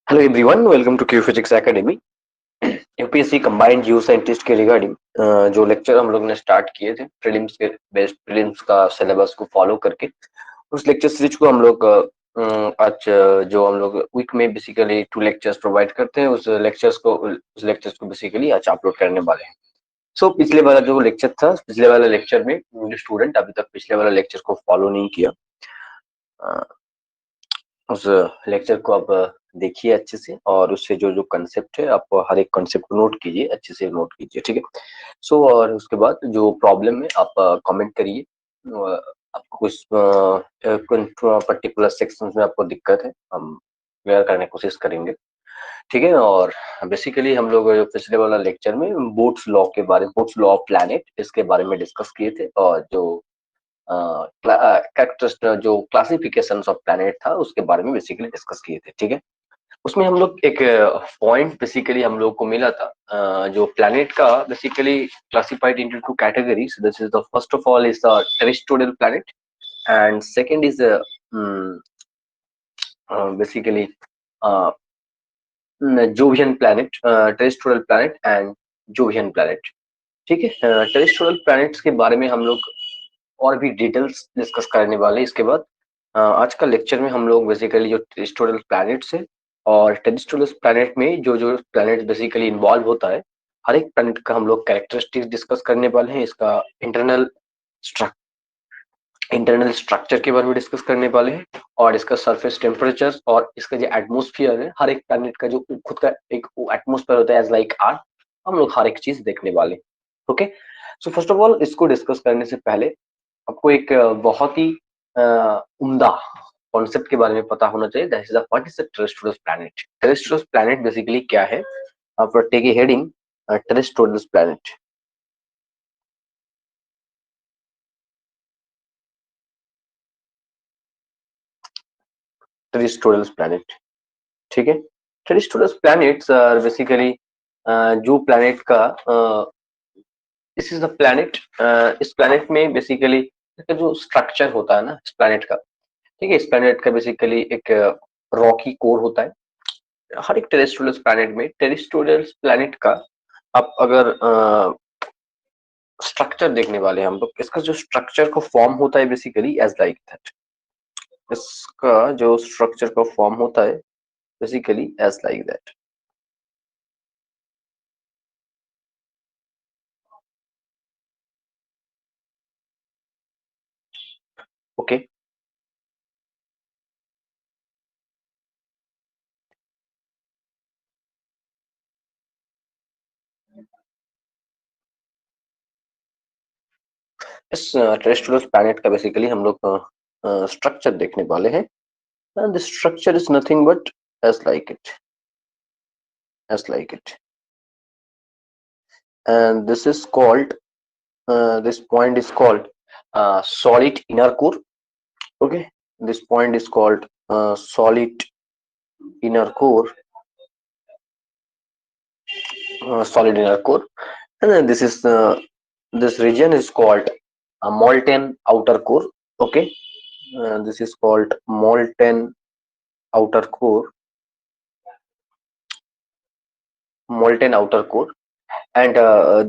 Hello everyone, welcome to Q physics academy. UPSC combined geo scientist के regarding जो lecture हम लोग ने स्टार्ट किए थे प्रीलिम्स के बेस्ट प्रीलिम्स का सिलेबस को फॉलो करके, उस लेक्चर सीरीज को हम लोग आज जो हम लोग वीक में बेसिकली 2 लेक्चर्स प्रोवाइड करते हैं, उस लेक्चर्स को बेसिकली आज अपलोड करने वाले हैं। सो पिछले वाला जो लेक्चर था, पिछले वाले लेक्चर में जो स्टूडेंट अभी तक पिछले वाला लेक्चर को फॉलो नहीं किया, उस लेक्चर को आप देखिए अच्छे से, और उससे जो जो कंसेप्ट है आप हर एक कंसेप्ट को नोट कीजिए, अच्छे से नोट कीजिए, ठीक है। सो और उसके बाद जो प्रॉब्लम है आप कमेंट करिए। आपको कुछ पर्टिकुलर सेक्शन में आपको दिक्कत है, हम क्लियर करने की कोशिश करेंगे, ठीक है। और बेसिकली हम लोग पिछले वाला लेक्चर में बोट्स लॉ ऑफ प्लैनेट इसके बारे में डिस्कस किए थे, और जो जो क्लासिफिकेशन ऑफ प्लैनेट था उसके बारे में बेसिकली डिस्कस किए थे, ठीक है। उसमें हम लोग एक पॉइंट बेसिकली हम लोग को मिला था, जो प्लैनेट का basically classified into 2 categories. This is the first of all is the terrestrial planet, and second is basically Jovian planet, terrestrial planet and Jovian planet, ठीक है। टेरेस्ट्रियल प्लैनेट्स के बारे में हम लोग और भी डिटेल्स डिस्कस करने वाले हैं। इसके बाद आज का लेक्चर में हम लोग बेसिकली जो टेरेस्ट्रियल प्लैनेट्स है, और टेरेस्ट्रियल प्लैनेट में जो जो प्लैनेट बेसिकली इन्वॉल्व होता है, हर एक प्लैनेट का हम लोग कैरेक्टरिस्टिक्स डिस्कस करने वाले हैं। इसका स्ट्रक् इंटरनल स्ट्रक्चर के बारे में डिस्कस करने वाले हैं, और इसका सरफेस टेम्परेचर और इसका जो एटमोस्फियर है, हर एक प्लैनेट का जो खुद का एक एटमोस्फियर होता है एज लाइक अर्थ, हम लोग हर एक चीज देखने वाले हैं, okay. So first of all इसको डिस्कस करने से पहले आपको एक बहुत ही उम्दा कॉन्सेप्ट के बारे में पता होना चाहिए, that is what is the terrestrial planet. Terrestrial planet basically क्या है? आप take a heading, terrestrial planet. Terrestrial planet, ठीक है। टेरेस्ट्रियल प्लैनेट्स आर बेसिकली जो प्लैनेट का दिस इज द प्लैनेट, इस प्लैनेट में बेसिकली जो स्ट्रक्चर होता है ना इस प्लैनेट का, ठीक है, इस प्लैनेट का बेसिकली एक रॉकी कोर होता है। हर एक टेरेस्ट्रियल प्लैनेट में, टेरेस्ट्रियल प्लैनेट का आप अगर स्ट्रक्चर देखने वाले हैं हम लोग, इसका जो स्ट्रक्चर का फॉर्म होता है बेसिकली एज लाइक दैट। इसका जो स्ट्रक्चर का फॉर्म होता है basically as like that, okay. इस टेरेस्ट्रियल प्लैनेट का बेसिकली हम लोग स्ट्रक्चर देखने वाले हैं, and the structure is nothing but as like it, as like it, and this is called this point is called solid inner core, okay. This point is called solid inner core, solid inner core, and then this region is called a molten outer core, okay. This is called molten outer core, molten outer core, and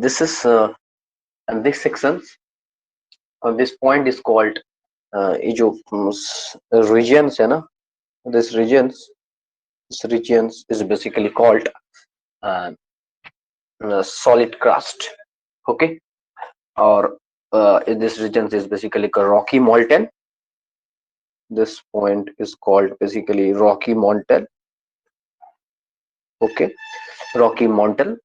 this is and this sections, this point is called ये जो regions है ना, this regions is basically called uh, solid crust, okay. or this region is basically rocky molten. This point is called basically rocky molten, okay, rocky molten,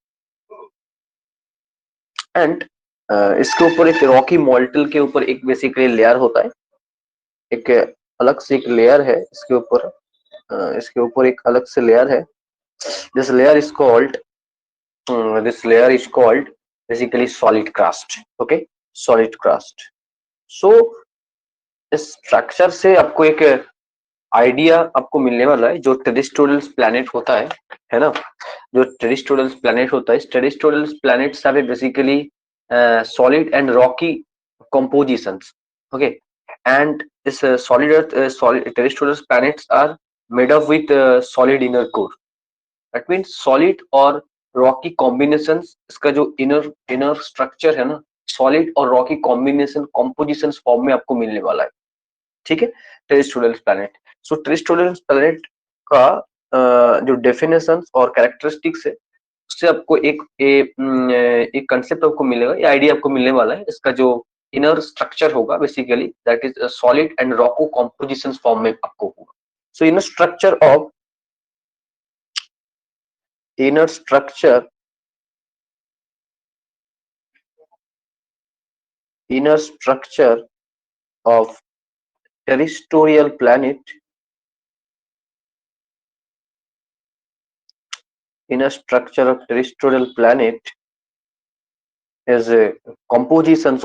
and इसके ऊपर एक Rocky मॉल्टल के ऊपर एक बेसिकली लेयर होता है, एक अलग से एक लेयर है इसके ऊपर एक अलग से लेयर है। This layer is called basically solid crust, okay, solid crust. So इस स्ट्रक्चर से आपको एक आइडिया आपको मिलने वाला है। जो टेरेस्ट्रियल प्लैनेट होता है ना, जो टेरेस्ट्रियल प्लैनेट होता है, terrestrial planets have basically solid and rocky compositions, okay. And this solid terrestrial planets are made up with solid inner core. That means solid और रॉकी कॉम्बिनेशन, इसका जो इनर स्ट्रक्चर है ना, सॉलिड और Rocky combination composition form में आपको मिलने वाला है। ठीक है, टेरेस्ट्रियल प्लैनेट। सो टेरेस्ट्रियल प्लैनेट का जो डेफिनेशन और कैरेक्टरिस्टिक्स है, उससे आपको एक कंसेप्ट आपको मिलेगा, ये आइडिया आपको मिलने वाला है। इसका जो इनर स्ट्रक्चर होगा basically that is solid and Roku composition form में आपको होगा। सो inner structure of inner structure inner structure of terrestrial planet inner structure of terrestrial planet is a compositions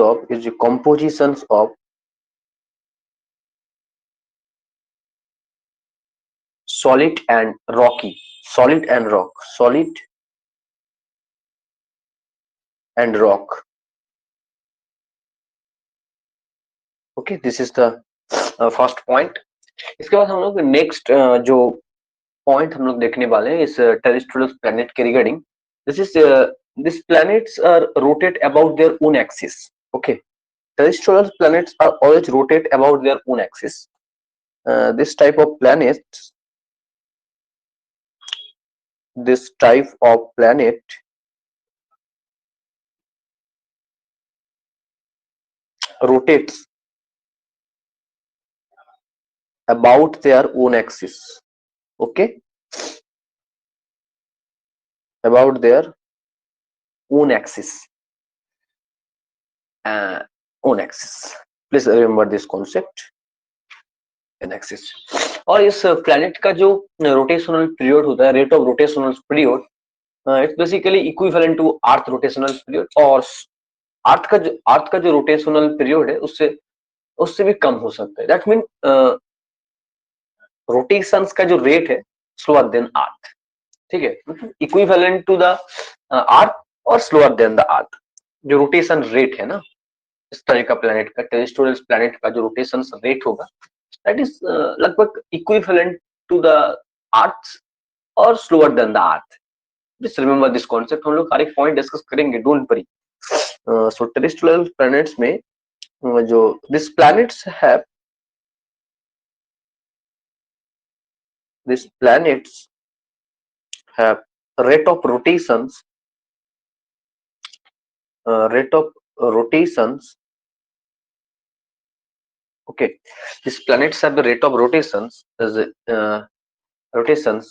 of solid and rocky, solid and rock, solid and rock. Okay, this is the first point. इसके बाद हम लोग next जो point हम लोग देखने वाले हैं इस टेरेस्ट्रियल प्लैनेट के regarding. This planets are rotate about their own axis. Okay, terrestrial planets are always rotate about their own axis. This type of planet rotates about their own axis. Okay, about their own axis. Own axis. Please remember this concept. An axis. और इस planet का जो rotational period होता है, rate of rotational period, it's basically equivalent to Earth rotational period. और Earth का जो rotational period है उससे भी कम हो सकता है। दैट मीन रोटेशंस का जो रेट है स्लोअर देन अर्थ। ठीक है, मतलब इक्विवेलेंट टू द अर्थ और स्लोअर देन द अर्थ। जो रोटेशन रेट है ना इस तरह का प्लैनेट का, टेरेस्ट्रियल प्लैनेट का जो रोटेशन रेट होगा दैट इज लगभग इक्विवेलेंट टू द अर्थ और slower than the earth. Just remember this concept. हम लोग हर एक पॉइंट डिस्कस करेंगे, don't worry. So terrestrial planets में जो this planets have these planets have rate of rotations rate of rotations okay, these planets have the rate of rotations as rotations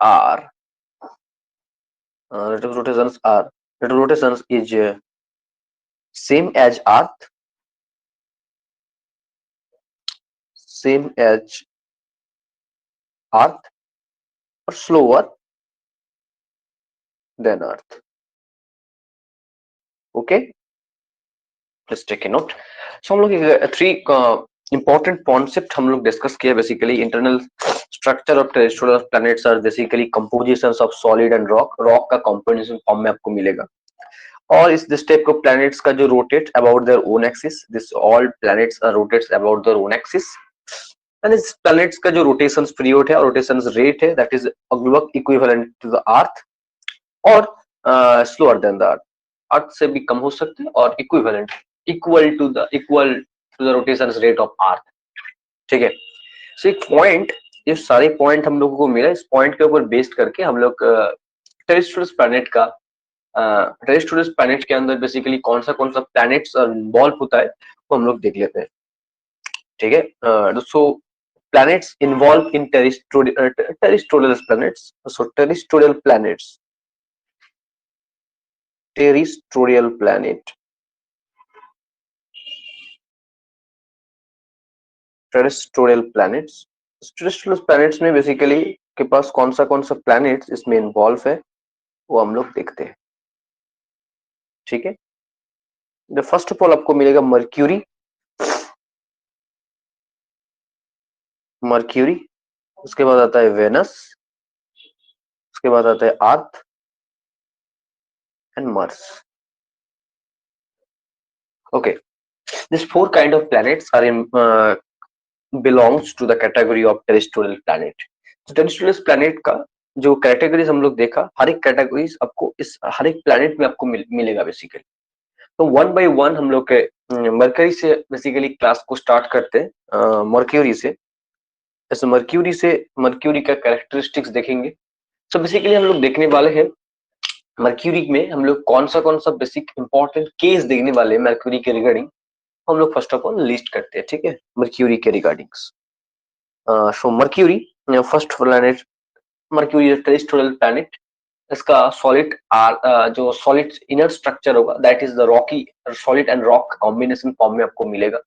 are rate of rotations is same as earth, same as earth or slower than earth. Okay, let's take a note. So हम लोग three important concept हम लोग discuss किया basically. Internal structure of terrestrial planets are basically compositions of solid and rock. Rock का composition form में आपको मिलेगा। और इस दिस टाइप ऑफ प्लैनेट्स का जो rotate about their own axis, this all planets are rotates about their own axis. And इस planets का जो रोटेशंस पीरियड है और रोटेशंस रेट है that is equivalent to the Earth और slower than the Earth. Earth से भी कम हो सकते हैं और equivalent equal to the rotations rate of Earth. ठीक है, सो एक पॉइंट, ये सारे पॉइंट हम लोगों को मिला। इस पॉइंट के ऊपर बेस्ड करके हम लोग टेरेस्ट्रियल प्लैनेट का टेरेस्ट्रियल प्लैनेट के अंदर बेसिकली कौन सा प्लैनेट्स इन्वॉल्व होता है वो हम लोग देख लेते हैं। ठीक है, सो planets involved in terrestrial planets. So terrestrial planets, terrestrial planet, terrestrial planets. terrestrial planets में बेसिकली के पास कौन सा प्लैनेट्स इसमें इन्वॉल्व है वो हम लोग देखते हैं। ठीक है, द फर्स्ट ऑफ ऑल आपको मिलेगा मर्क्यूरी, मर्क्यूरी। उसके बाद आता है वेनस, उसके बाद आता है Earth and Mars. Okay, these four kind of planets are belongs to the category of terrestrial planet. तो टेरेस्ट्रियल प्लैनेट का जो कैटेगरीज हम लोग देखा, हर एक कैटेगरीज आपको इस हर एक प्लैनेट में आपको मिलेगा बेसिकली। तो वन बाय वन हम लोग के मरकरी से बेसिकली क्लास को स्टार्ट करते हैं, मर्क्यूरी से। जैसे मर्क्यूरी का कैरेक्टरिस्टिक्स देखेंगे। तो बेसिकली हम लोग देखने वाले हैं मर्क्यूरी में हम लोग कौन सा बेसिक इंपॉर्टेंट केस देखने वाले हैं मर्क्यूरी के रिगार्डिंग। हम लोग फर्स्ट ऑफ ऑल लिस्ट करते हैं, ठीक है, मर्क्यूरी के regardings. So Mercury first planet, Mercury terrestrial planet. इसका सॉलिड जो सॉलिड इनर स्ट्रक्चर होगा that is the rocky, solid and rock combination form में आपको मिलेगा।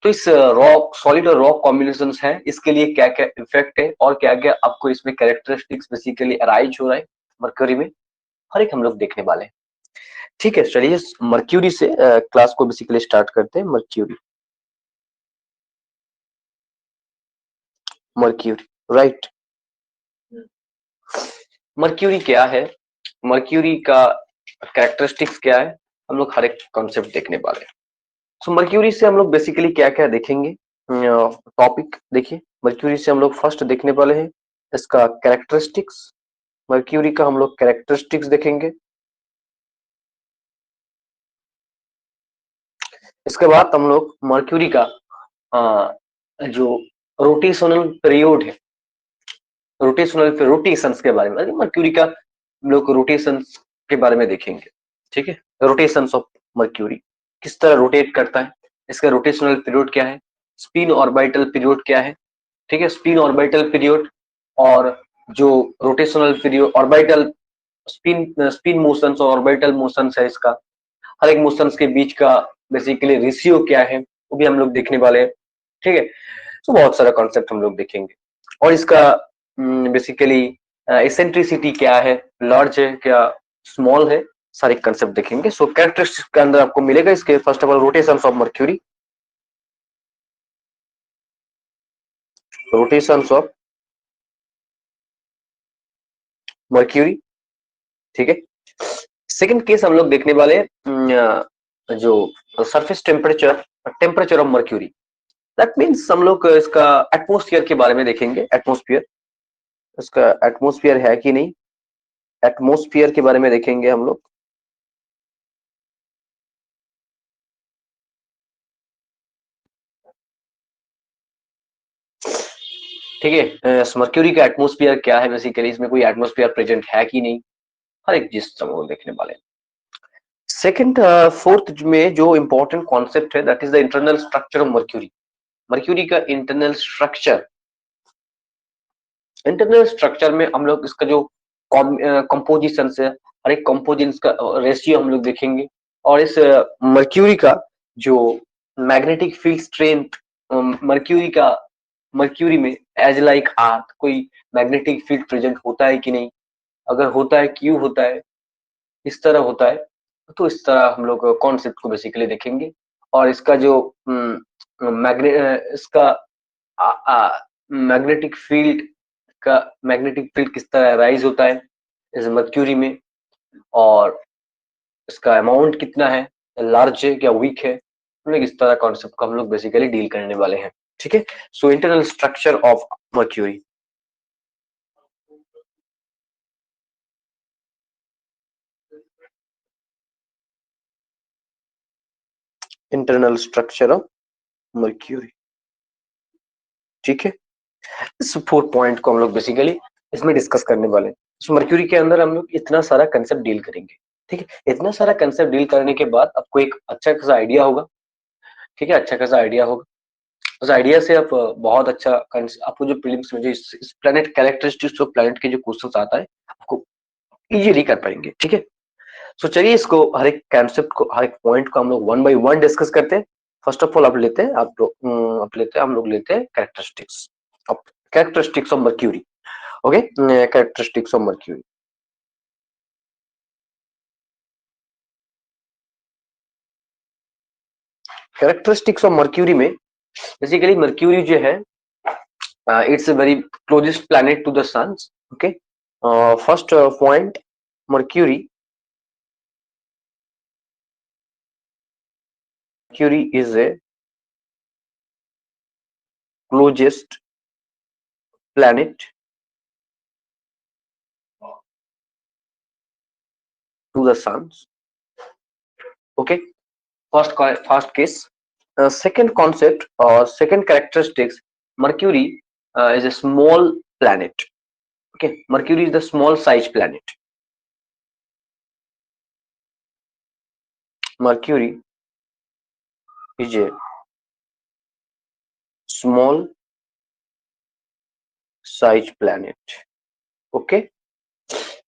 तो इस रॉक सॉलिड और रॉक कॉम्बिनेशन है, इसके लिए क्या क्या इफेक्ट है और क्या क्या आपको इसमें कैरेक्टरिस्टिक्स बेसिकली अराइज हो रहा है मर्क्यूरी में, हर एक हम लोग देखने वाले हैं। ठीक है, चलिए मर्क्यूरी से क्लास को बेसिकली स्टार्ट करते हैं। Mercury, mercury, right. मर्क्यूरी क्या है, मर्क्यूरी का कैरेक्टरिस्टिक्स क्या है, हम लोग हर एक कॉन्सेप्ट देखने वाले हैं। सो मर्क्यूरी से हम लोग बेसिकली क्या क्या देखेंगे, टॉपिक देखिए। मर्क्यूरी से हम लोग फर्स्ट देखने वाले हैं इसका कैरेक्टरिस्टिक्स। मर्क्यूरी का हम लोग कैरेक्टरिस्टिक्स देखेंगे। इसके बाद हम लोग मर्क्यूरी का जो रोटेशनल पीरियड है, रोटेशंस के बारे में, मर्क्यूरी का हम लोग रोटेशंस के बारे में देखेंगे। ठीक है, रोटेशंस ऑफ मर्क्यूरी, किस तरह रोटेट करता है, इसका रोटेशनल पीरियड क्या है, स्पिन ऑर्बिटल पीरियड क्या है। ठीक है, स्पिन ऑर्बिटल पीरियड और जो rotational period, orbital spin motions और ऑर्बिटल मोशंस है, इसका हर एक मोशंस के बीच का बेसिकली रेशियो क्या है वो भी हम लोग देखने वाले हैं। ठीक है, तो बहुत सारा कॉन्सेप्ट हम लोग देखेंगे। और इसका बेसिकली एसेंट्रिसिटी क्या है, लार्ज है क्या स्मॉल है, सारे कंसेप्ट देखेंगे। सो कैरेक्टरिस्टिक्स के अंदर आपको मिलेगा इसके first of all rotations of Mercury, rotations of mercury. ठीक है, सेकंड केस हम लोग देखने वाले हैं जो surface temperature, temperature of mercury. That means हम लोग इसका एटमोस्फियर के बारे में देखेंगे। एटमोस्फियर, इसका एटमोस्फियर है कि नहीं, एटमोस्फियर के बारे में देखेंगे हम लोग। ठीक है, मर्क्यूरी का एटमोस्फियर क्या है, बेसिकली इसमें कोई एटमोस्फियर प्रेजेंट है कि नहीं, हर एक चीज हम लोग देखने वाले हैं। सेकंड फोर्थ में जो इंपॉर्टेंट कॉन्सेप्ट है that is the internal structure of Mercury. Mercury का इंटरनल स्ट्रक्चर, इंटरनल स्ट्रक्चर में हम लोग इसका जो कंपोजिशन है, हर एक कंपोजिशन का रेशियो हम लोग देखेंगे। और इस मर्क्यूरी का जो मैग्नेटिक फील्ड स्ट्रेंथ, मर्क्यूरी का, मर्क्यूरी में एज लाइक अर्थ कोई मैग्नेटिक फील्ड प्रेजेंट होता है कि नहीं, अगर होता है क्यों होता है, इस तरह होता है। तो इस तरह हम लोग कॉन्सेप्ट को बेसिकली देखेंगे। और इसका जो मैग्ने इसका मैग्नेटिक फील्ड का, मैग्नेटिक फील्ड किस तरह राइज होता है इस मर्क्यूरी में, और इसका अमाउंट कितना है, लार्ज है क्या वीक है, हम लोग इस तरह कॉन्सेप्ट को हम लोग बेसिकली डील करने वाले हैं। ठीक है, so internal structure of mercury, internal structure of mercury. ठीक है, इस फोर्थ पॉइंट को हम लोग बेसिकली इसमें डिस्कस करने वाले हैं। तो मर्क्यूरी के अंदर हम लोग इतना सारा कंसेप्ट डील करेंगे। ठीक है, इतना सारा कंसेप्ट डील करने के बाद आपको एक अच्छा खासा आइडिया होगा। ठीक है, अच्छा खासा आइडिया होगा, उस आइडिया से आप बहुत अच्छा आपको जो प्रीलिम्स में जो इस प्लेनेट कैरेक्टरिस्टिक्स ऑफ प्लेनेट के जो क्वेश्चंस आता है आपको इजीली कर पाएंगे। ठीक है, सो चलिए इसको हर एक कॉन्सेप्ट को, हर एक पॉइंट को हम लोग वन बाय वन डिस्कस करते हैं। फर्स्ट ऑफ ऑल आप लेते हैं, आप लोग आप लेते हैं, हम लोग लेते हैं characteristics of, characteristics of Mercury. Okay, characteristics of Mercury. Characteristics of Mercury में बेसिकली मर्क्यूरी जो है it's a very closest planet to the sun. Okay, first point, Mercury, Mercury is a closest planet to the sun. Okay, first case. Second concept or second characteristics, Mercury is a small planet. Okay, Mercury is the small size planet. Mercury is a small size planet. Okay,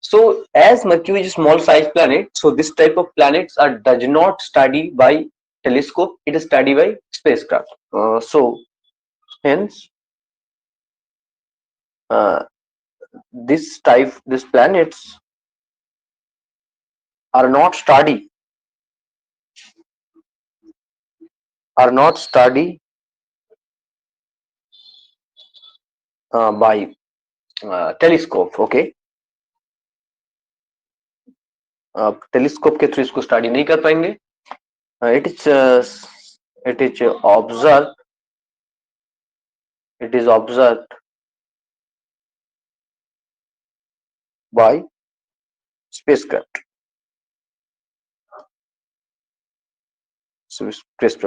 so as Mercury is a small size planet, so this type of planets are does not study by telescope, it is studied by spacecraft. So hence uh, these planets are not study are not study by telescope. Okay, telescope के through इसको study नहीं कर पाएंगे. It is it is observe it is observe by spacecraft.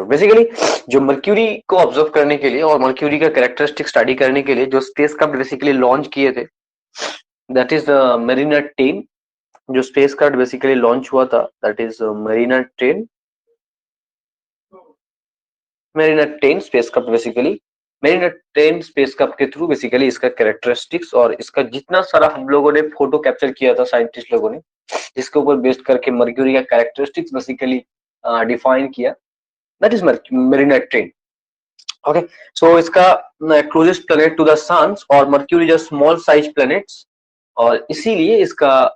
Basically जो mercury को observe करने के लिए और मर्क्यूरी का कैरेक्टरिस्टिक स्टडी करने के लिए जो स्पेसक्राफ्ट बेसिकली लॉन्च किए थे, दैट इज मेरिना 10. जो स्पेसक्राफ्ट बेसिकली लॉन्च हुआ था, that is Merina 10 spacecraft. Basically Merina 10 spacecraft के थ्रू बेसिकली इसका कैरेक्टरिस्टिक्स और इसका जितना सारा हम लोगों ने फोटो कैप्चर किया था साइंटिस्ट लोगों ने, जिसके ऊपर बेस्ड करके मर्क्यूरी का कैरेक्टरिस्टिक्स बेसिकली डिफाइन किया, दैट इज मेरिना 10. ओके, सो इसका क्लोजेस्ट प्लेनेट टू द सन और mercury is small size planets, और इसीलिए इसका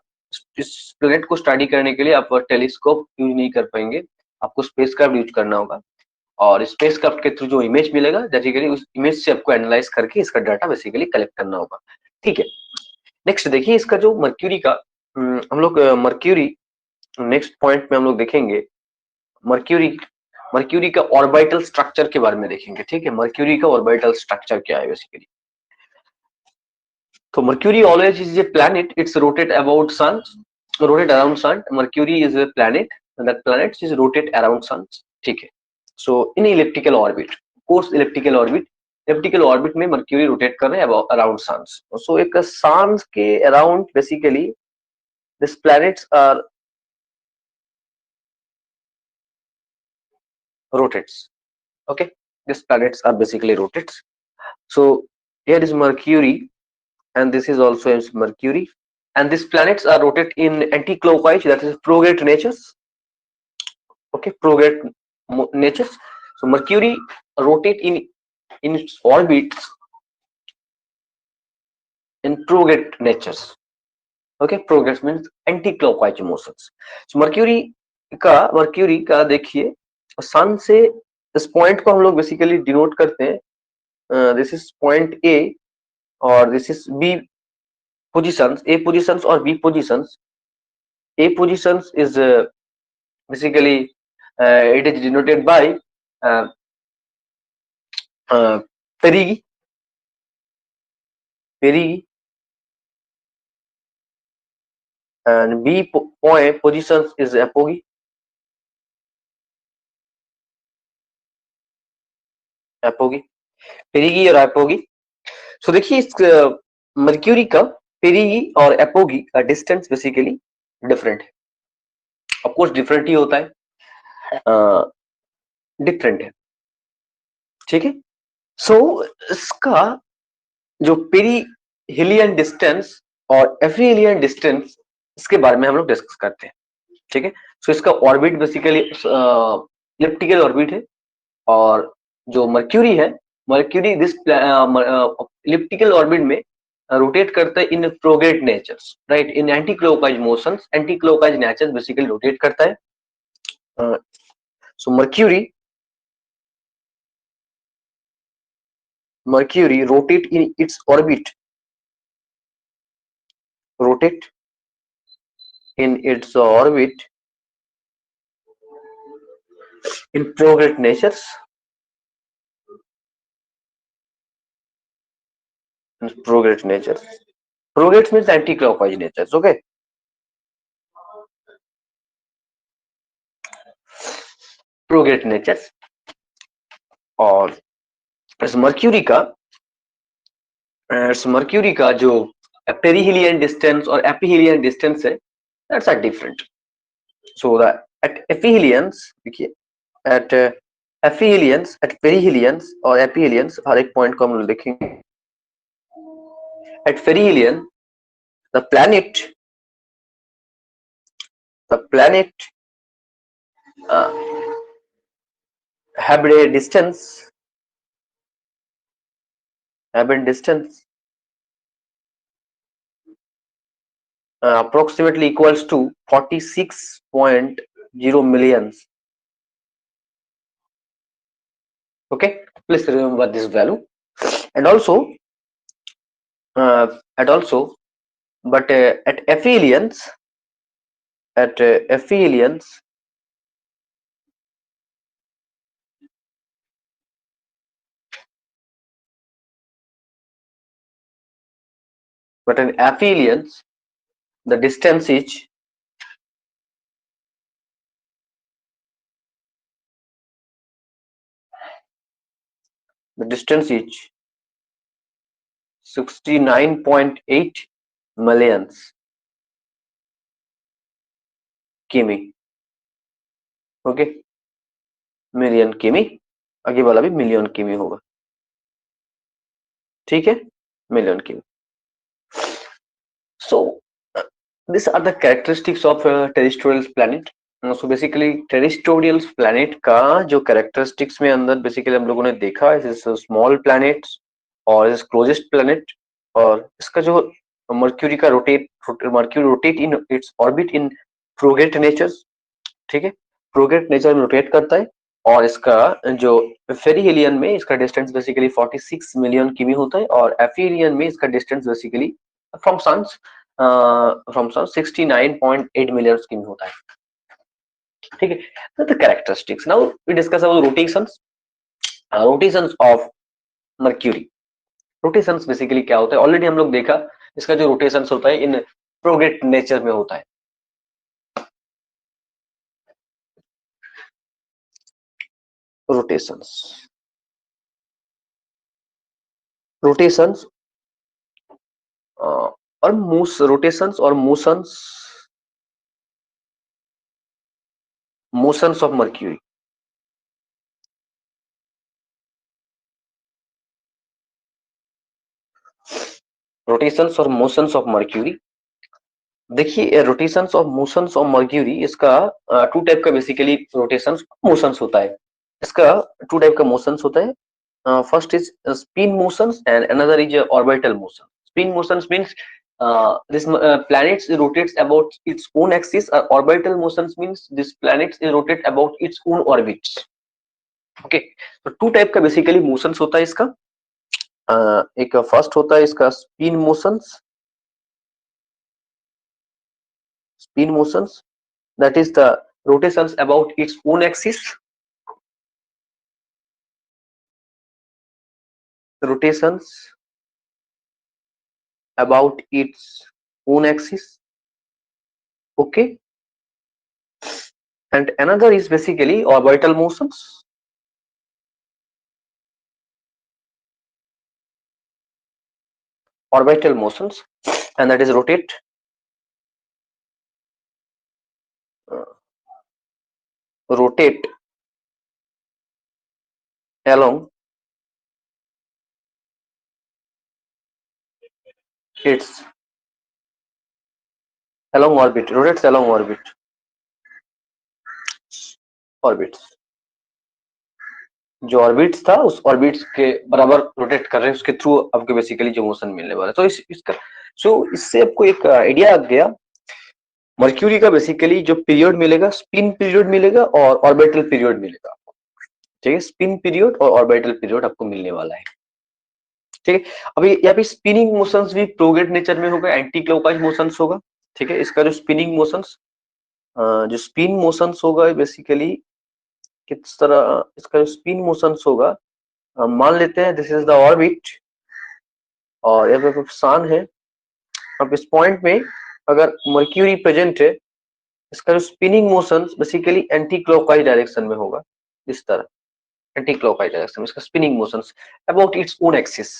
इस प्लेनेट को स्टडी करने के लिए आप टेलीस्कोप यूज नहीं कर पाएंगे, आपको स्पेसक्राफ्ट यूज करना होगा. और स्पेसक्राफ्ट के थ्रू जो इमेज मिलेगा, बेसिकली उस इमेज से आपको एनालाइज करके इसका डाटा बेसिकली कलेक्ट करना होगा. ठीक है, नेक्स्ट देखिए इसका जो मर्क्यूरी का हम लोग मर्क्यूरी नेक्स्ट पॉइंट में हम लोग देखेंगे मर्क्यूरी मर्क्यूरी का ऑर्बिटल स्ट्रक्चर के बारे में देखेंगे. ठीक है, मर्क्यूरी का ऑर्बिटल स्ट्रक्चर क्या है बेसिकली. तो mercury always is a planet, it's rotate around sun. Mercury is a planet, and that planet is rotate around sun. ठीक है, so in elliptical orbit, course elliptical orbit में Mercury rotate कर रहे हैं around sun. So एक sun के around basically this planets are rotates. Okay, these planets are basically rotates. So here is Mercury, and this is also is Mercury, and these planets are rotate in anti-clockwise, that is prograde natures. Okay, prograde natures. So Mercury rotate in its orbits in prograde natures. Okay, prograde means anti-clockwise motions. So mercury का देखिए सन से इस point को हम लोग basically denote करते हैं, this is point A और this is B positions, A positions और B positions. A positions is basically it is denoted by perigee and B point positions is apogee. Perigee और apogee. So देखिए इस Mercury का perigee और apogee का distance basically different है. Of course different ही होता है, डिफरेंट है. ठीक है, सो इसका जो पेरीहिलियन डिस्टेंस और एफिलियन डिस्टेंस, इसके बारे में हम लोग डिस्कस करते हैं. ठीक है, सो इसका ऑर्बिट बेसिकली इलिप्टिकल ऑर्बिट है, और जो मर्क्यूरी है, मर्क्यूरी दिस इलिप्टिकल ऑर्बिट में रोटेट करता है in prograde natures, right, in anti clockwise motions. Anti clockwise natures basically rotate करता है. So Mercury rotate in its orbit, rotate in its orbit in prograde natures, Prograde nature. Prograde means anti-clockwise nature. Okay. Prograde nature. और इस Mercury का जो perihelion distance और aphelion distance है, that's are different. So the at aphelions, देखिए at एपिहिलियंस, eight पेरिहिलियंस और एपिहिलियंस, हर एक point को हम लोग देखेंगे. At perihelion the planet uh, have a distance approximately equals to 46.0 millions. Okay, please remember this value. And also but at aphelions, but in aphelions the distance is 69.8 millions किमी. Okay, million किमी, आगे वाला भी million किमी होगा. ठीक है, million किमी. So these are the characteristics of terrestrial planet. So basically terrestrial planet का जो characteristics में अंदर basically हम लोगों ने देखा is small planets और is closest planet, और इसका जो मर्क्यूरी का Mercury rotate in its orbit in prograde nature. ठीक है, प्रोगेट नेचर में रोटेट करता है. और इसका जो फेरिहिलियन में इसका डिस्टेंस बेसिकली 46 मिलियन किमी होता है, और एफिलियन में इसका distance basically from sun 69.8 million किमी होता है. ठीक है, तो the characteristics. Now we discuss about rotations of Mercury. Rotations basically क्या होता है, ऑलरेडी हम लोग देखा. इसका जो रोटेशंस होता है इन प्रोगेट नेचर में होता है. रोटेशंस और रोटेशंस और मोशंस ऑफ मर्क्यूरी. रोटेशंस और मोशंस ऑफ मर्क्यूरी. देखिए rotations of motions of mercury, इसका टू टाइप का बेसिकली रोटेशंस मोशंस होता है. इसका टू टाइप का मोशंस होता है. First is spin motions and another is orbital motion. Spin motions means this planet rotates about its own axis. Orbital motions means this planet rotate about its own orbits. Okay, तो to type का basically motions होता है इसका. एक first होता है इसका spin motions. That is the rotations about its own axis. Rotations about its own axis. Okay, and another is basically orbital motions. And that is rotate along its rotates along orbits. जो orbits था उस orbits के बराबर rotate कर रहे हैं, उसके through आपको बेसिकली जो मोशन मिलने वाला है. तो इसका इससे आपको एक आइडिया आ गया. मर्क्यूरी का बेसिकली जो पीरियड मिलेगा, स्पिन पीरियड मिलेगा और ऑर्बिटल पीरियड मिलेगा आपको. ठीक है, स्पिन पीरियड और ऑर्बिटल पीरियड आपको मिलने वाला है. ठीक है, अभी यहाँ पे स्पिनिंग मोशंस भी प्रोगेट नेचर में होगा, एंटी क्लॉकवाइज मोशंस होगा. ठीक है, इसका जो स्पिनिंग मोशंस जो स्पिन मोशंस होगा बेसिकली किस तरह, इसका जो स्पिन मोशंस होगा, मान लेते हैं दिस इज द ऑर्बिट. और यहाँ पे सान है। अब इस पॉइंट में अगर मर्क्यूरी प्रेजेंट है, इसका जो spinning motion basically anti clockwise direction में होगा, इस तरह एंटी क्लॉकवाइज डायरेक्शन में इसका spinning motions about its own axis.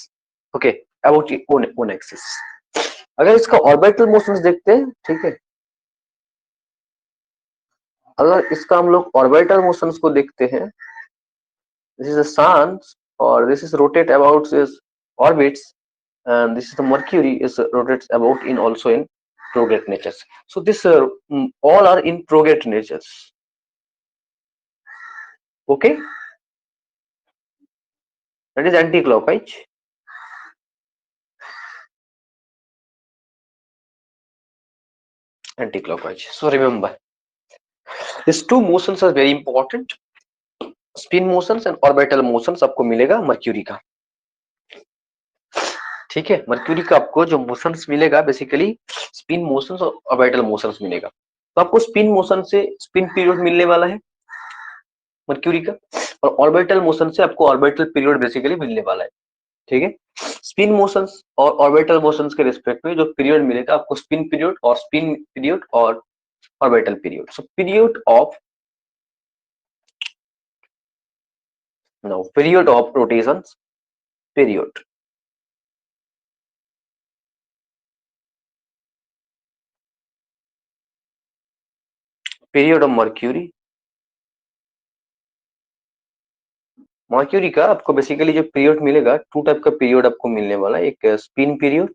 Okay, about its own axis. अगर इसका ऑर्बिटल मोशंस देखते हैं, ठीक है, अगर इसका हम लोग ऑर्बिटल मोशंस को देखते हैं, this is the sun or this is rotate about its orbits, and this is the mercury is rotates about in also in prograde natures. So this all are in prograde natures. Okay, that is anti-clockwise. Anti-clockwise. So remember, these two motions are very important. Spin motions and orbital motions आपको मिलेगा mercury का। ठीक है, Mercury का आपको जो motions मिलेगा basically spin motions और ऑर्बिटल मोशंस मिलेगा। तो आपको स्पिन मोशन से स्पिन पीरियड मिलने वाला है मर्क्यूरी का, और ऑर्बिटल मोशन से आपको ऑर्बिटल पीरियड बेसिकली मिलने वाला है। ठीक है, स्पिन मोशंस और ऑर्बिटल मोशंस के रिस्पेक्ट में जो पीरियड मिलेगा आपको स्पिन पीरियड और स्पिन पीरियड और orbital period. So period of period of rotations, period period of Mercury. Mercury का आपको बेसिकली जो पीरियड मिलेगा, टू टाइप का पीरियड आपको मिलने वाला है, एक spin period,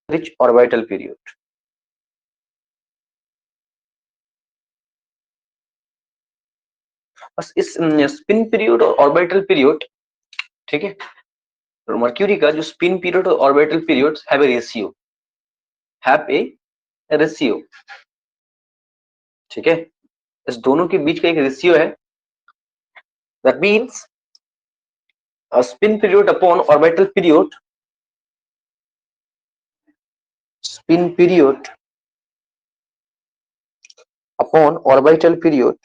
rich orbital period. बस इस स्पिन पीरियड और ऑर्बिटल पीरियड, ठीक है, मर्क्यूरी का जो स्पिन पीरियड और orbital period have a ratio, have a ratio. ठीक है, इस दोनों के बीच का एक रेशियो है, that means spin period upon orbital period, spin period upon orbital period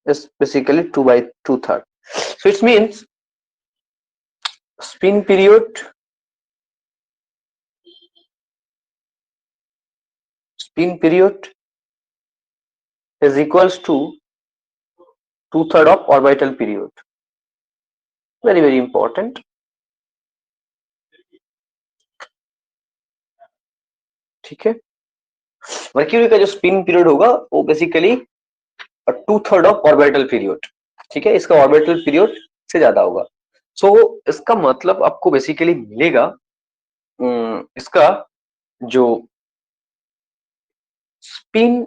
is basically 2 by 2/3. So it means spin period is equals to 2/3 of orbital period. Very important. ठीक है, मर्क्यूरी का जो स्पिन पीरियड होगा वो basically 2/3 of orbital period. ठीक है, इसका orbital period से ज्यादा होगा। सो इसका मतलब आपको बेसिकली मिलेगा इसका जो स्पिन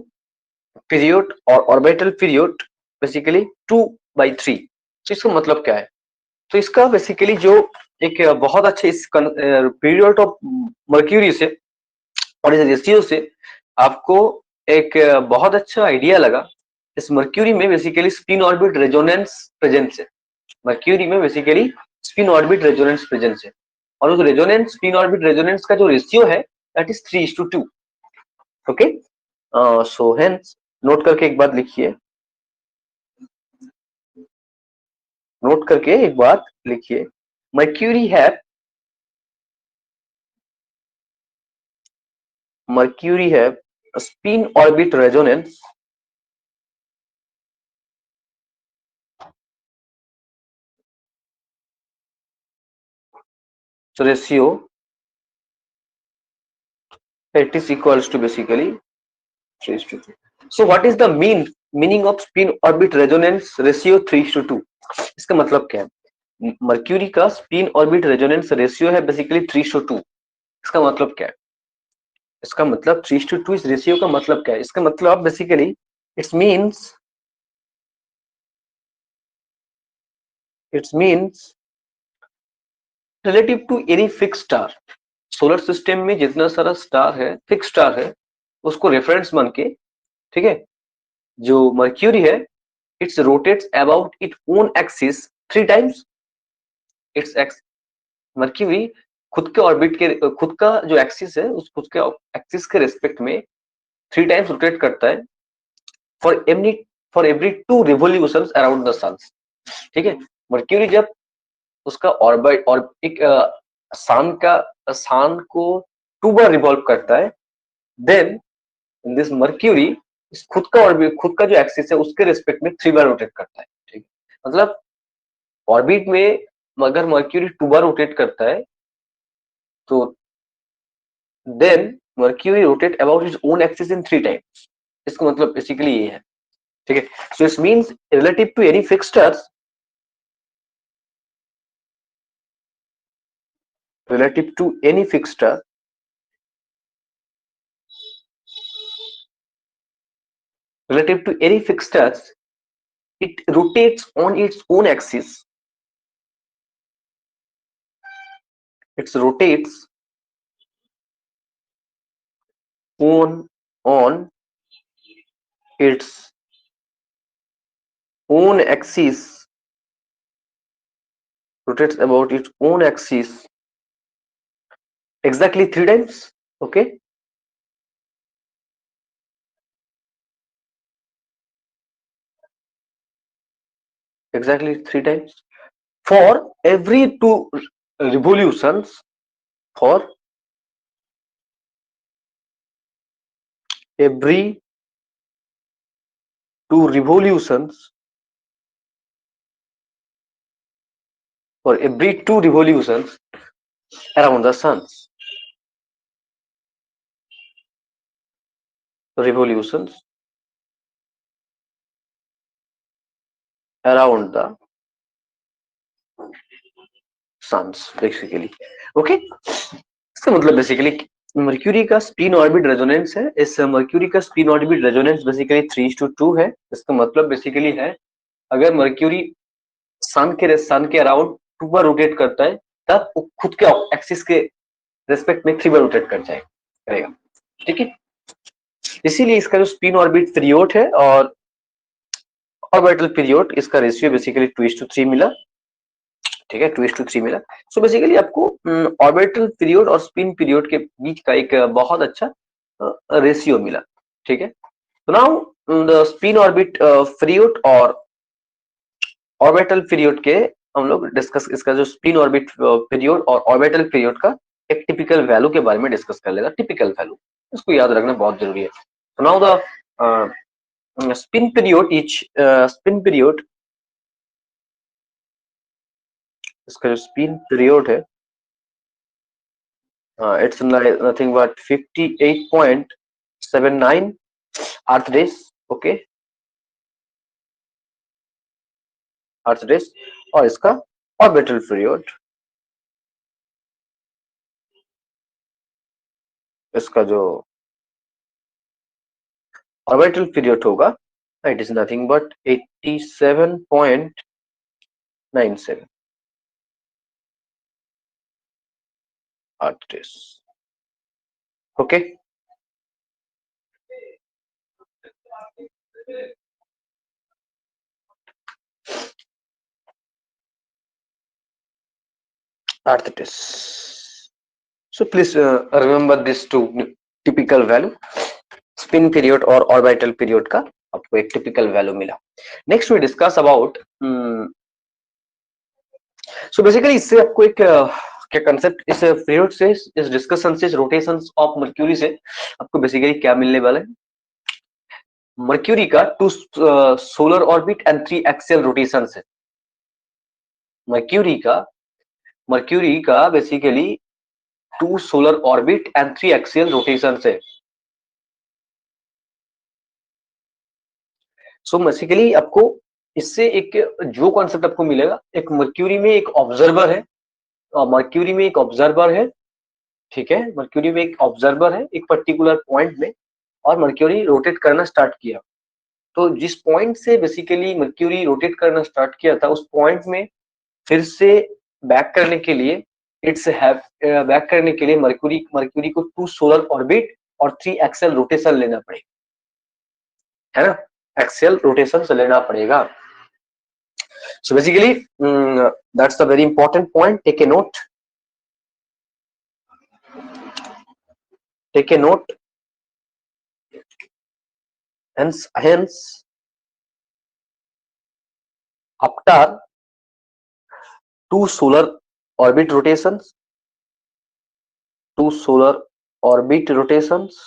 पीरियड और ऑर्बिटल पीरियड बेसिकली 2/3। तो इसका मतलब क्या है? तो इसका बेसिकली जो एक बहुत अच्छे इस पीरियड ऑफ मर्क्यूरी से और इस रेशियो से आपको एक बहुत अच्छा आइडिया लगा। इस मर्क्यूरी में basically spin orbit resonance presence है, मर्क्यूरी में basically spin orbit resonance presence है, और उस रेजोनेंस स्पिन ऑर्बिट रेजोनेंस का जो रेशियो है that is 3:2। Okay, so hence note करके एक बात लिखिए, नोट करके एक बात लिखिए, mercury have spin orbit resonance ratio, it is equals to basically 3:2. So what is the meaning of spin orbit resonance ratio 3:2? इसका मतलब क्या है? मर्क्यूरी का स्पिन ऑर्बिट रेजोनेंस रेशियो है बेसिकली 3:2। इसका मतलब क्या है? इसका मतलब 3:2 इस रेशियो का मतलब क्या है? इसका मतलब basically it's means relative to any fix star, solar system में जितना सारा स्टार है, फिक्स स्टार है, उसको रेफरेंस मान के, ठीक है, जो मर्क्यूरी है it's rotates about it own axis 3 times it's x. Mercury खुद के ऑर्बिट के, खुद का जो एक्सिस है उस खुद के एक्सिस के रेस्पेक्ट में 3 टाइम्स रोटेट करता है for every 2 revolutions around the sun. ठीक है, मर्क्यूरी जब उसका ऑर्बिट और एक सान को 2 बार रिवॉल्व करता है, देन दिस मर्क्यूरी खुद का ऑर्बिट, खुद का जो एक्सिस है उसके रिस्पेक्ट में 3 बार रोटेट करता है। ठीक है, मतलब ऑर्बिट में अगर मर्क्यूरी 2 बार रोटेट करता है तो then Mercury rotate about his own axis in 3 times. इसका मतलब बेसिकली ये है। ठीक है, so it means relative to any fixed stars, relative to any fixed star, relative to any fixed stars, it rotates on its own axis. It rotates on its own axis, rotates about its own axis exactly 3 times. Okay, exactly 3 times for every 2 revolutions. For every 2 revolutions, for every 2 revolutions around the suns, revolutions around the suns basically. Okay, इसका मतलब basically mercury का spin orbit resonance है। इस Mercury का spin orbit resonance basically 3:2 है। इसका मतलब basically है अगर मर्क्यूरी सन के अराउंड 2 बार रोटेट करता है तब वो खुद के एक्सिस के रेस्पेक्ट में 3 बार रोटेट कर जाएगा करेगा। ठीक है, इसीलिए इसका जो स्पिन ऑर्बिट पीरियड है और ऑर्बिटल पीरियड, इसका रेशियो बेसिकली 2:3 मिला। ठीक है, 2:3 मिला। सो बेसिकली आपको ऑर्बिटल पीरियड और स्पिन पीरियड के बीच का एक बहुत अच्छा रेशियो मिला। ठीक है, तो now the spin orbit period और ऑर्बिटल पीरियड के हम लोग डिस्कस, इसका जो स्पिन ऑर्बिट पीरियड और ऑर्बिटल पीरियड का एक टिपिकल वैल्यू के बारे में डिस्कस कर लेगा। टिपिकल वैल्यू इसको याद रखना बहुत जरूरी है। तो now the spin period each spin period, इसका जो स्पिन पीरियड है it's nothing but 58.79 Earth days. Okay, Earth days. और इसका ऑर्बिटल पीरियड, इसका जो ऑर्बिटल पीरियड होगा it is nothing but 87.97 Earth days. Okay, Earth days. So please remember this two typical value, spin period और orbital period का आपको एक typical value मिला। Next we discuss about, so basically इससे आपको एक क्या कंसेप्ट, इस पीरियड से, इस डिस्कशन से, इस रोटेशन ऑफ मर्क्यूरी से आपको बेसिकली क्या मिलने वाला है। मर्क्यूरी का 2 solar orbit and 3 axial rotation है। मर्क्यूरी का basically 2 solar orbit and 3 axial rotation है। सो बेसिकली आपको इससे एक जो कॉन्सेप्ट आपको मिलेगा, एक मर्क्यूरी में एक ऑब्जर्वर है, और मर्क्यूरी में एक ऑब्जर्वर है। ठीक है, मर्क्यूरी में एक ऑब्जर्वर है एक पर्टिकुलर पॉइंट में, और मर्क्यूरी रोटेट करना स्टार्ट किया। तो जिस पॉइंट से बेसिकली मर्क्यूरी रोटेट करना स्टार्ट किया था उस पॉइंट में फिर से बैक करने के लिए, बैक करने के लिए मर्क्यूरी को 2 सोलर ऑर्बिट और 3 एक्सियल रोटेशन लेना पड़ेगा, है ना, एक्सियल रोटेशन से लेना पड़ेगा। So basically that's a very important point, take a note, take a note. Hence after two solar orbit rotations, two solar orbit rotations,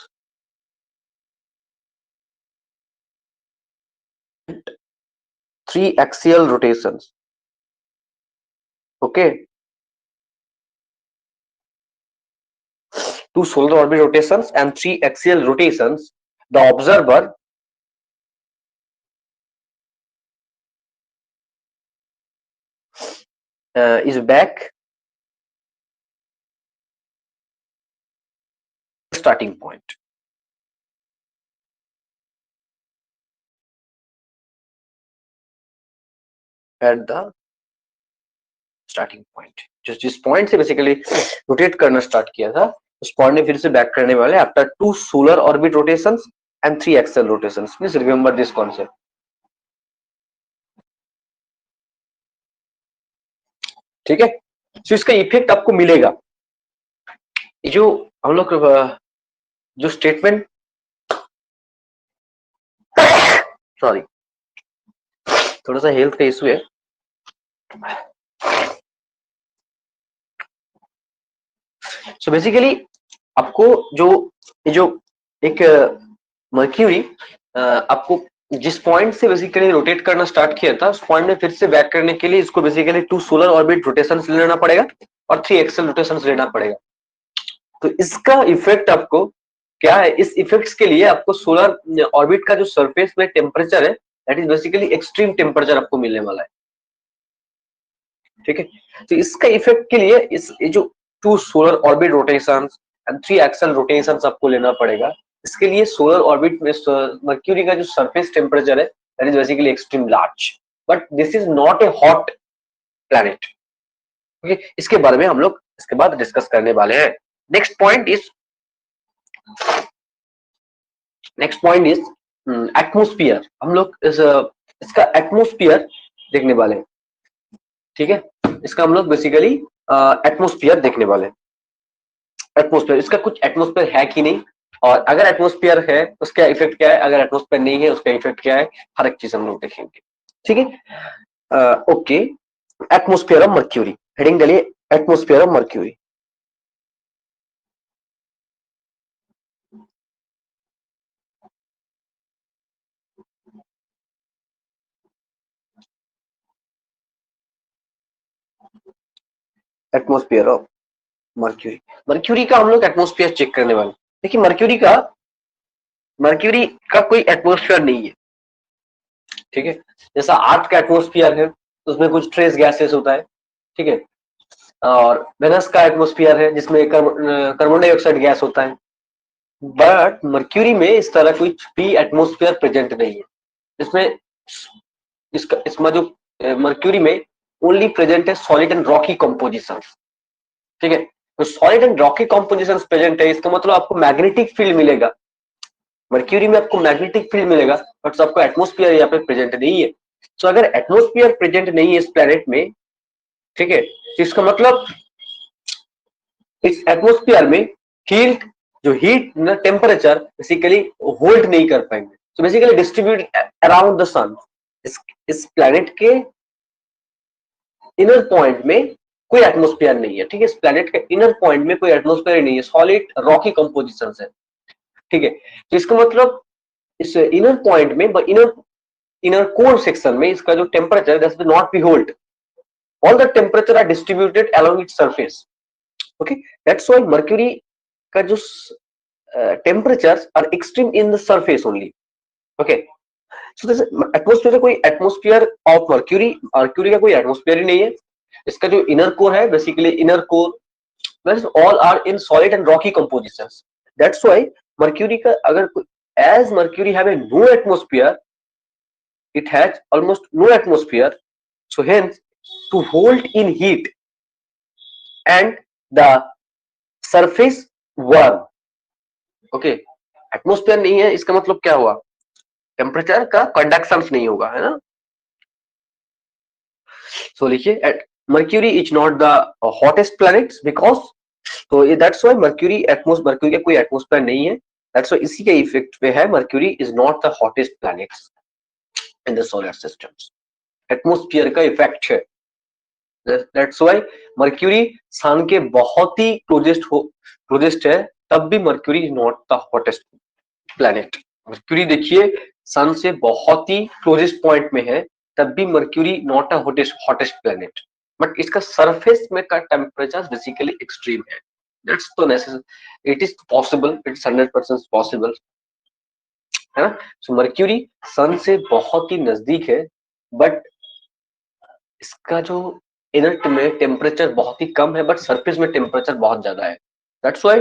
three axial rotations. Okay, two solar orbit rotations and three axial rotations. The observer is back starting point. At the starting point, जिस point से basically rotate करना start किया था उस point में फिर से back करने वाले after two solar orbit rotations and three axial rotations. Please remember this concept. ठीक है, तो इसका इफेक्ट आपको मिलेगा. ये जो हम लोग जो स्टेटमेंट, सॉरी थोड़ा सा हेल्थ का इशू है. सो बेसिकली आपको जो एक मर्क्यूरी आपको जिस पॉइंट से बेसिकली रोटेट करना स्टार्ट किया था उस पॉइंट में फिर से बैक करने के लिए इसको basically two solar orbit rotations लेना पड़ेगा और थ्री एक्सेल रोटेशंस लेना पड़ेगा. तो इसका इफेक्ट आपको क्या है, इस इफेक्ट्स के लिए आपको सोलर ऑर्बिट का जो सरफेस में टेम्परेचर है that is basically extreme temperature आपको मिलने वाला है. ठीक है, तो इसका इफेक्ट के लिए इस जो two solar orbit rotations and three axial rotations आपको लेना पड़ेगा. इसके लिए सोलर ऑर्बिट में मर्क्यूरी का जो सरफेस टेम्परेचर है that is basically extreme large, but this is not A hot planet. Okay, इसके बारे में हम लोग इसके बाद डिस्कस करने वाले हैं. Next point is atmosphere. हम लोग इसका एटमोस्फियर देखने वाले हैं. ठीक है, इसका हम लोग बेसिकली एटमोस्फियर देखने वाले हैं. एटमोस्फियर, इसका कुछ एटमोस्फियर है कि नहीं, और अगर एटमोस्फियर है उसका इफेक्ट क्या है, अगर एटमोस्फियर नहीं है उसका इफेक्ट क्या है, हर एक चीज हम लोग देखेंगे. ठीक है, okay. Atmosphere of Mercury, heading डालिए atmosphere of Mercury. Atmosphere of Mercury. Mercury का हम लोग एटमोस्फियर चेक करने वाले. देखिए मर्क्यूरी का कोई एटमोस्फियर नहीं है. ठीक है, जैसा अर्थ का एटमोस्फियर है उसमें कुछ ट्रेस गैसेस होता है. ठीक है, और वेनस का एटमोस्फियर है जिसमें कार्बन डाइऑक्साइड गैस होता है. बट मर्क्यूरी में इस तरह कुछ भी एटमोस्फियर प्रेजेंट नहीं है. इसमें इसमें जो मर्क्यूरी में ओनली प्रेजेंट है सॉलिड एंड रॉकी कंपोजिशन. ठीक है, तो solid and Rocky composition present है, इसका मतलब आपको मैग्नेटिक फील्ड मिलेगा. मर्क्यूरी में आपको मैग्नेटिक फील्ड मिलेगा, बट आपको एटमोस्फियर यहाँ पे प्रेजेंट नहीं है. तो अगर एटमोस्फियर प्रेजेंट नहीं है इस प्लेनेट में, ठीक है, तो इसका मतलब इस एटमोस्फियर में हीट जो हीट टेम्परेचर बेसिकली होल्ड नहीं कर पाएंगे. तो बेसिकली डिस्ट्रीब्यूट अराउंड द सन. इस प्लेनेट के इनर पॉइंट में कोई एटमोस्फियर नहीं है. ठीक है, इस प्लेनेट के इनर पॉइंट में कोई एटमोस्फियर नहीं है, सॉलिड रॉकी कंपोजिशन है. ठीक है, तो इसका मतलब इस इनर पॉइंट में इनर कोर सेक्शन में इसका जो temperature that will not be hold. All the temperature are distributed along its surface. Okay, that's why Mercury का जो temperature are extreme in the surface only. Okay, so this atmosphere, कोई atmosphere of Mercury का कोई atmosphere ही नहीं है. इसका जो इनर कोर है basically inner core all are in solid and rocky compositions. That's why Mercury का अगर as Mercury have a no atmosphere, it has almost no atmosphere, so hence to hold in heat and the surface warm. Okay, atmosphere नहीं है इसका मतलब क्या हुआ, temperature का conduction नहीं होगा, है ना. सो लिखिए Mercury is not the hottest planet because, तो दैट्स व्हाई मर्क्यूरी का कोई एटमोस्फेयर नहीं है. दैट्स व्हाई इसी के इफेक्ट पे है mercury is not the hottest planet in the solar systems. Atmosphere का इफेक्ट है। दैट्स व्हाई मर्क्यूरी सन के बहुत ही क्लोजेस्ट है, तब भी mercury is not the hottest planet. Mercury देखिए सन से बहुत ही क्लोजेस्ट पॉइंट में है, तब भी mercury not a hottest planet. But इसका सरफेस में का टेम्परेचर बेसिकली एक्सट्रीम है। दैट्स तो necessary, it is possible, it's 100% possible, है ना। सो मर्क्यूरी सन से बहुत ही नजदीक है, बट इसका जो इनर्ट में टेम्परेचर बहुत ही कम है, बट सरफेस में टेम्परेचर बहुत ज्यादा है। That's why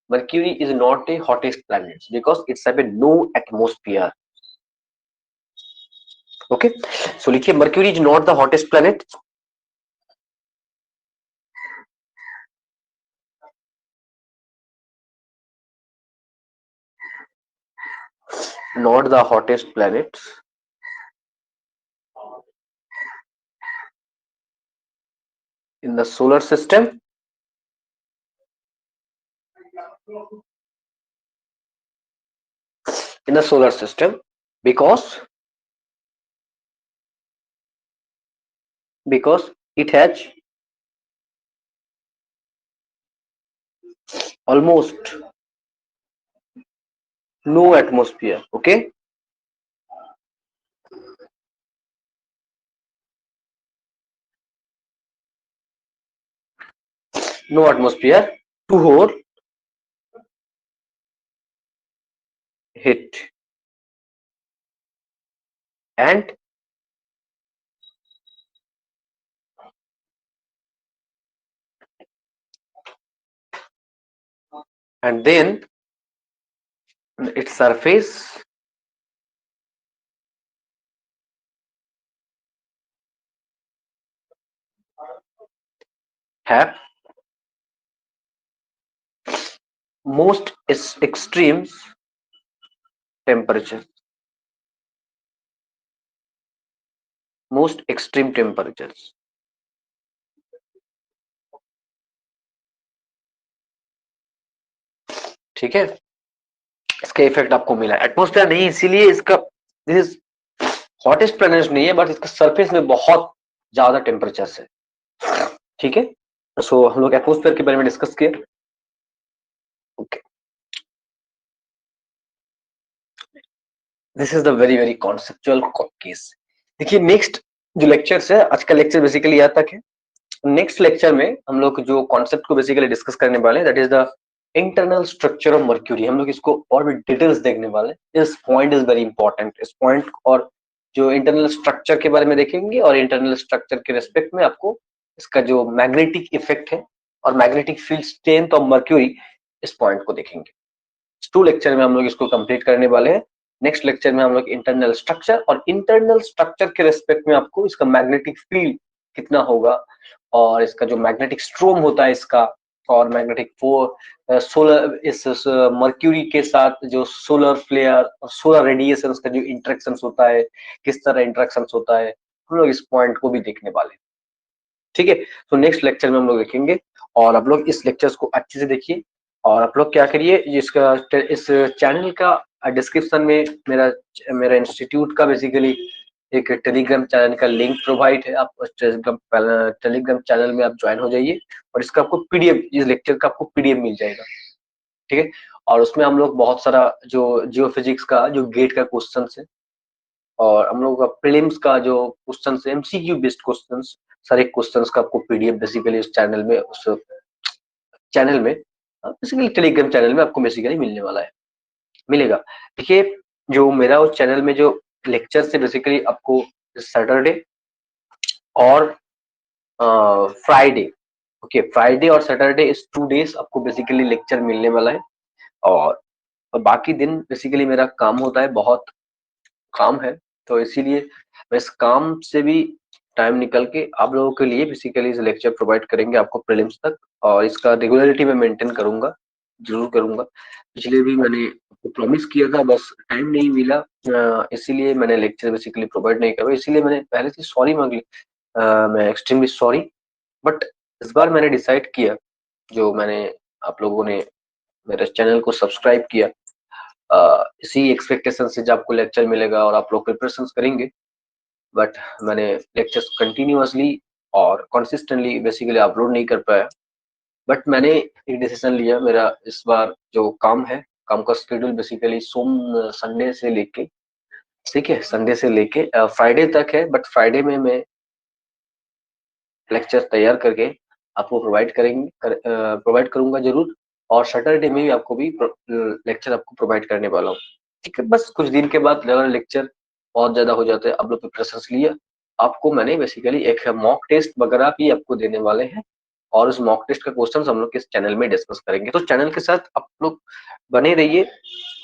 Mercury is not a hottest planet because it's have a no atmosphere. Okay, so लिखिए Mercury is not the hottest planet. Not the hottest planet in the solar system. In the solar system, because it has almost no atmosphere. Okay, no atmosphere to hold heat, and then its surface have most extreme temperature, most extreme temperatures. ठीक है, इसका effect आपको मिला। Atmosphere नहीं, इसीलिए इसका this is hottest planet नहीं है, बट इसका सरफेस में बहुत ज्यादा टेम्परेचर है। ठीक है, सो हम लोग एटमोस्फेयर के बारे में डिस्कस किए। Okay, this is the very very conceptual case. देखिए नेक्स्ट जो लेक्चर है, आज का लेक्चर बेसिकली यहाँ तक है। नेक्स्ट लेक्चर में हम लोग जो कॉन्सेप्ट को बेसिकली डिस्कस करने वाले हैं, that is the internal structure of mercury. हम लोग इसको और भी डिटेल्स देखने वाले हैं। इस पॉइंट इज वेरी इंपॉर्टेंट। इस पॉइंट और जो इंटरनल स्ट्रक्चर के बारे में देखेंगे, और इंटरनल स्ट्रक्चर के रेस्पेक्ट में आपको इसका जो मैग्नेटिक इफेक्ट है और magnetic field strength of mercury, इस पॉइंट को देखेंगे। 2 लेक्चर में हम लोग इसको कंप्लीट करने वाले हैं। नेक्स्ट लेक्चर में हम लोग इंटरनल स्ट्रक्चर, और इंटरनल स्ट्रक्चर के रेस्पेक्ट में आपको इसका मैग्नेटिक फील्ड कितना होगा, और इसका जो मैग्नेटिक स्ट्रोम होता है इसका, और मैग्नेटिक सोलर इस मर्क्यूरी के साथ जो सोलर फ्लेयर और सोलर रेडिएशन का जो इंटरेक्शन होता है, किस तरह इंटरेक्शन होता है, हम लोग इस पॉइंट को भी देखने वाले हैं। ठीक है, तो नेक्स्ट लेक्चर में हम लोग देखेंगे, और आप लोग इस लेक्चर्स को अच्छे से देखिए। और आप लोग क्या करिए, इसका इस चैनल का डिस्क्रिप्शन में मेरा मेरा इंस्टीट्यूट का बेसिकली एक टेलीग्राम चैनल का लिंक प्रोवाइड है। आप उस टेलीग्राम चैनल में आप ज्वाइन हो जाइए, और इसका आपको पीडीएफ, इस लेक्चर का आपको पीडीएफ मिल जाएगा। ठीक है, और उसमें हम लोग बहुत सारा जो जियो फिजिक्स का जो गेट का क्वेश्चन है, और हम लोग का प्रीलिम्स का जो क्वेश्चन है, एमसीक्यू बेस्ड क्वेश्चन, सारे क्वेश्चंस का आपको पीडीएफ बेसिकली इस चैनल में, उस चैनल में बेसिकली टेलीग्राम चैनल में आपको बेसिकली मिलने वाला है, मिलेगा। देखिए जो मेरा उस चैनल में जो लेक्चर से बेसिकली आपको सैटरडे और फ्राइडे, ओके, फ्राइडे और सैटरडे, इस 2 डेज आपको बेसिकली लेक्चर मिलने वाला है। और बाकी दिन बेसिकली मेरा काम होता है, बहुत काम है, तो इसीलिए मैं इस काम से भी टाइम निकल के आप लोगों के लिए बेसिकली इस लेक्चर प्रोवाइड करेंगे आपको प्रीलिम्स तक, और इसका रेगुलरिटी में मेंटेन करूंगा, जरूर करूंगा। पिछले भी मैंने आपको प्रॉमिस किया था, बस टाइम नहीं मिला, इसीलिए मैंने लेक्चर बेसिकली प्रोवाइड नहीं करा। इसीलिए मैंने पहले से सॉरी मांग ली, मैं एक्सट्रीमली सॉरी। बट इस बार मैंने डिसाइड किया, जो मैंने आप लोगों ने मेरे चैनल को सब्सक्राइब किया, इसी एक्सपेक्टेशन से जब आपको लेक्चर मिलेगा और आप लोग प्रिपरेशन करेंगे, बट मैंने लेक्चर्स कंटिन्यूअसली और कंसिस्टेंटली बेसिकली अपलोड नहीं कर पाया। बट मैंने एक डिसीजन लिया, मेरा इस बार जो काम है, काम का शेड्यूल बेसिकली संडे से लेके, ठीक है, संडे से लेके फ्राइडे तक है, बट फ्राइडे में मैं लेक्चर तैयार करके आपको प्रोवाइड करूंगा जरूर। और सैटरडे में भी आपको भी लेक्चर आपको प्रोवाइड करने वाला हूँ, ठीक है। बस कुछ दिन के बाद अगर लेक्चर बहुत ज्यादा हो जाते हैं, आप लोग प्रिपरेशन लिया, आपको मैंने बेसिकली एक मॉक टेस्ट वगैरह भी आपको देने वाले हैं, और उस मॉक टेस्ट का क्वेश्चन हम लोग इस चैनल में डिस्कस करेंगे। तो चैनल के साथ आप लोग बने रहिए,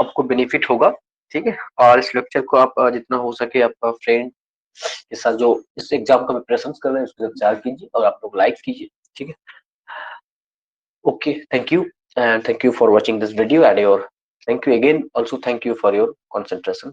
आपको बेनिफिट होगा, ठीक है। और इस लेक्चर को आप जितना हो सके आपका फ्रेंड के साथ जो इस एग्जाम का प्रिपरेशन कर रहे हैं उसके साथ शेयर कीजिए, और आप लोग लाइक कीजिए, ठीक है। Okay, thank you, and thank you for watching this video and your, thank you again, also thank you for your concentration.